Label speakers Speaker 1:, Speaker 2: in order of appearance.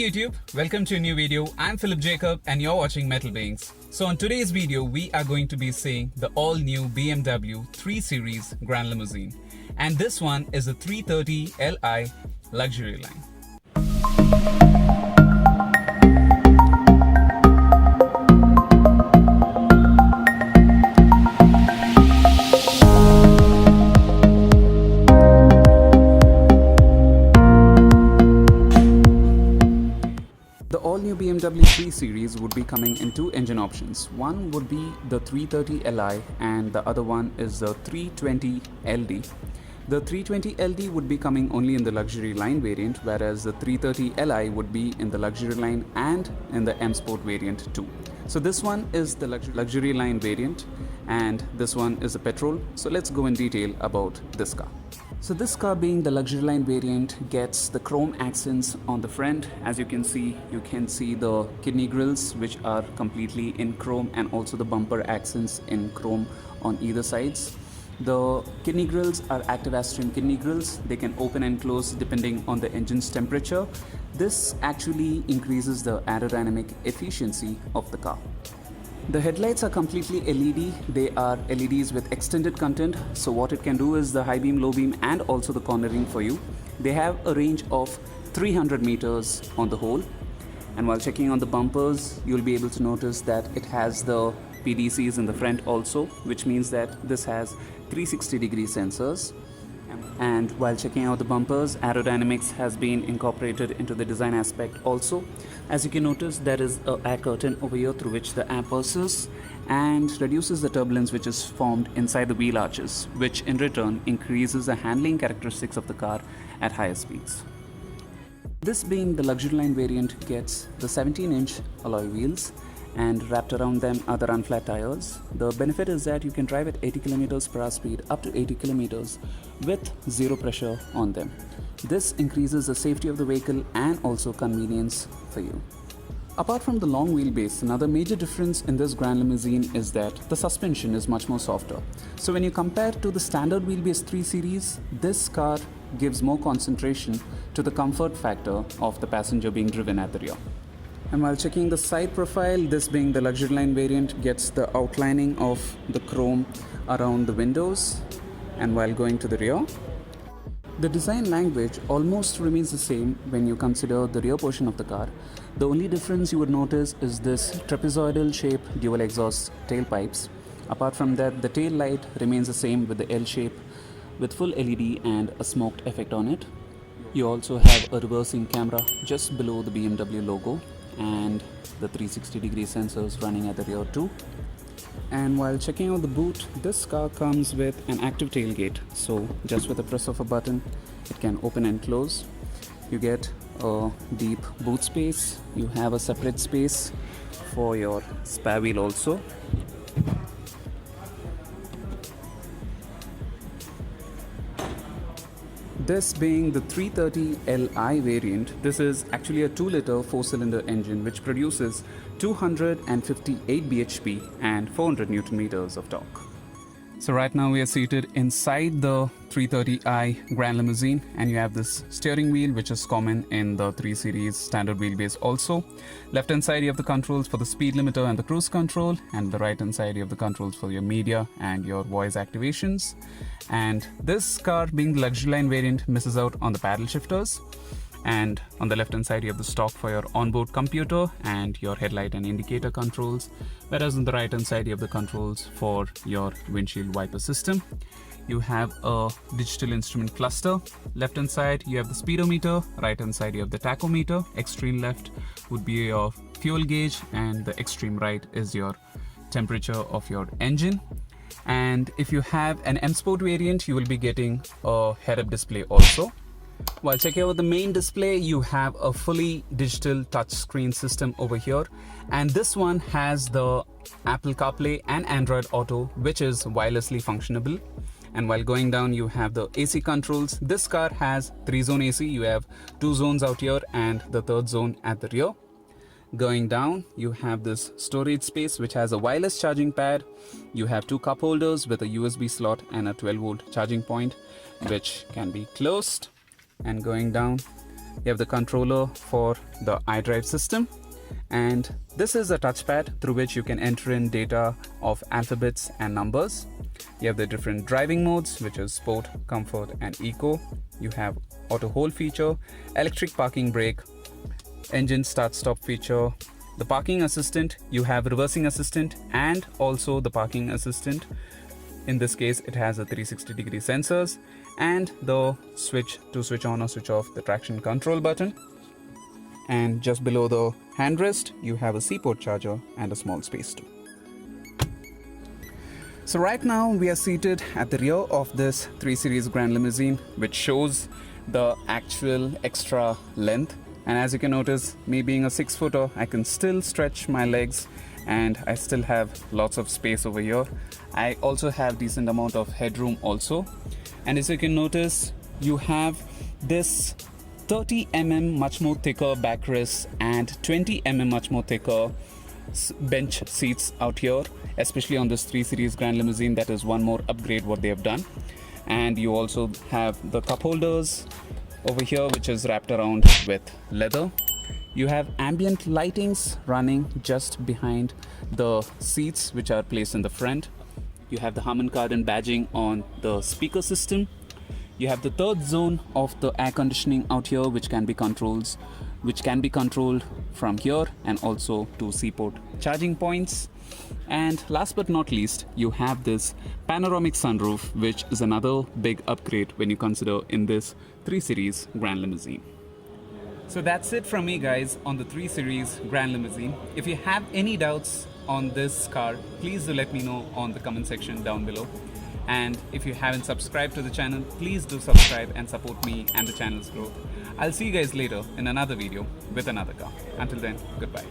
Speaker 1: YouTube, welcome to a new video. I'm Philip Jacob and you're watching Metal Beings. So on today's video, we are going to be seeing the all-new BMW 3 Series Gran Limousine. And this one is a 330 Li luxury line. The all-new BMW 3 Series would be coming in two engine options. One would be the 330 Li and the other one is the 320 LD. The 320 LD would be coming only in the luxury line variant, whereas the 330 Li would be in the luxury line and in the M Sport variant too. So this one is the luxury line variant and this one is a petrol. So let's go in detail about this car. So this car, being the luxury line variant, gets the chrome accents on the front. As you can see the kidney grills, which are completely in chrome, and also the bumper accents in chrome on either sides. The kidney grills are active as trim kidney grills. They can open and close depending on the engine's temperature. This actually increases the aerodynamic efficiency of the car. The headlights are completely LED. They are LEDs with extended content. So what it can do is the high beam, low beam, and also the cornering for you. They have a range of 300 meters on the whole. And while checking on the bumpers, you'll be able to notice that it has the PDCs in the front also, which means that this has 360-degree sensors. And while checking out the bumpers, aerodynamics has been incorporated into the design aspect also. As you can notice, there is a air curtain over here through which the air passes and reduces the turbulence which is formed inside the wheel arches, which in return increases the handling characteristics of the car at higher speeds. This, being the luxury line variant, gets the 17-inch alloy wheels, and wrapped around them are the run flat tires. The benefit is that you can drive at 80 km/h speed up to 80 km with zero pressure on them. This increases the safety of the vehicle and also convenience for you. Apart from the long wheelbase, another major difference in this Gran Limousine is that the suspension is much more softer. So when you compare to the standard wheelbase 3 Series, this car gives more concentration to the comfort factor of the passenger being driven at the rear. And while checking the side profile, this, being the luxury line variant, gets the outlining of the chrome around the windows. And while going to the rear, the design language almost remains the same when you consider the rear portion of the car. The only difference you would notice is this trapezoidal shape dual exhaust tailpipes. Apart from that, the tail light remains the same with the L shape with full LED and a smoked effect on it. You also have a reversing camera just below the BMW logo, and the 360-degree sensors running at the rear too. And while checking out the boot, this car comes with an active tailgate. So just with the press of a button, it can open and close. You get a deep boot space. You have a separate space for your spare wheel also. This, being the 330 Li variant, this is actually a 2-liter 4-cylinder engine which produces 258 bhp and 400 Newton meters of torque. So right now we are seated inside the 330i Gran Limousine, and you have this steering wheel which is common in the 3 Series standard wheelbase also. Left hand side you have the controls for the speed limiter and the cruise control, and the right hand side you have the controls for your media and your voice activations. And this car, being the luxury line variant, misses out on the paddle shifters. And on the left hand side you have the stock for your onboard computer and your headlight and indicator controls, whereas on the right hand side you have the controls for your windshield wiper system. You have a digital instrument cluster. Left hand side you have the speedometer, right hand side you have the tachometer. Extreme left would be your fuel gauge, and the extreme right is your temperature of your engine. And if you have an M Sport variant, you will be getting a head-up display also. While checking out the main display, you have a fully digital touchscreen system over here, and this one has the Apple CarPlay and Android Auto, which is wirelessly functionable. And while going down, you have the AC controls. This car has 3-zone AC. You have 2 zones out here and the 3rd zone at the rear. Going down, you have this storage space which has a wireless charging pad. You have 2 cup holders with a USB slot and a 12-volt charging point which can be closed. And going down, You have the controller for the iDrive system, and this is a touchpad through which you can enter in data of alphabets and numbers. You have the different driving modes, which is Sport, Comfort and Eco. You have auto hold feature, electric parking brake, engine start stop feature, the parking assistant. You have reversing assistant and also the parking assistant. In this case, it has a 360-degree sensors and the switch to switch on or switch off the traction control button. And just below the handrest, you have a C-port charger and a small space too. So right now we are seated at the rear of this 3 Series Gran Limousine, which shows the actual extra length. And as you can notice, me being a 6-footer, I can still stretch my legs and I still have lots of space over here. I also have decent amount of headroom also. And as you can notice, you have this 30 mm much more thicker backrest and 20 mm much more thicker bench seats out here, especially on this 3 Series Gran Limousine. That is one more upgrade what they have done. And you also have the cup holders over here, which is wrapped around with leather. You have ambient lightings running just behind the seats, which are placed in the front. You have the Harman Kardon badging on the speaker system. You have the third zone of the air conditioning out here, which can be controlled from here, and also 2 C-port charging points. And last but not least, you have this panoramic sunroof, which is another big upgrade when you consider in this 3 Series Gran Limousine. So that's it from me, guys, on the 3 Series Gran Limousine. If you have any doubts on this car, please do let me know on the comment section down below. And if you haven't subscribed to the channel, please do subscribe and support me and the channel's growth. I'll see you guys later in another video with another car. Until then, goodbye.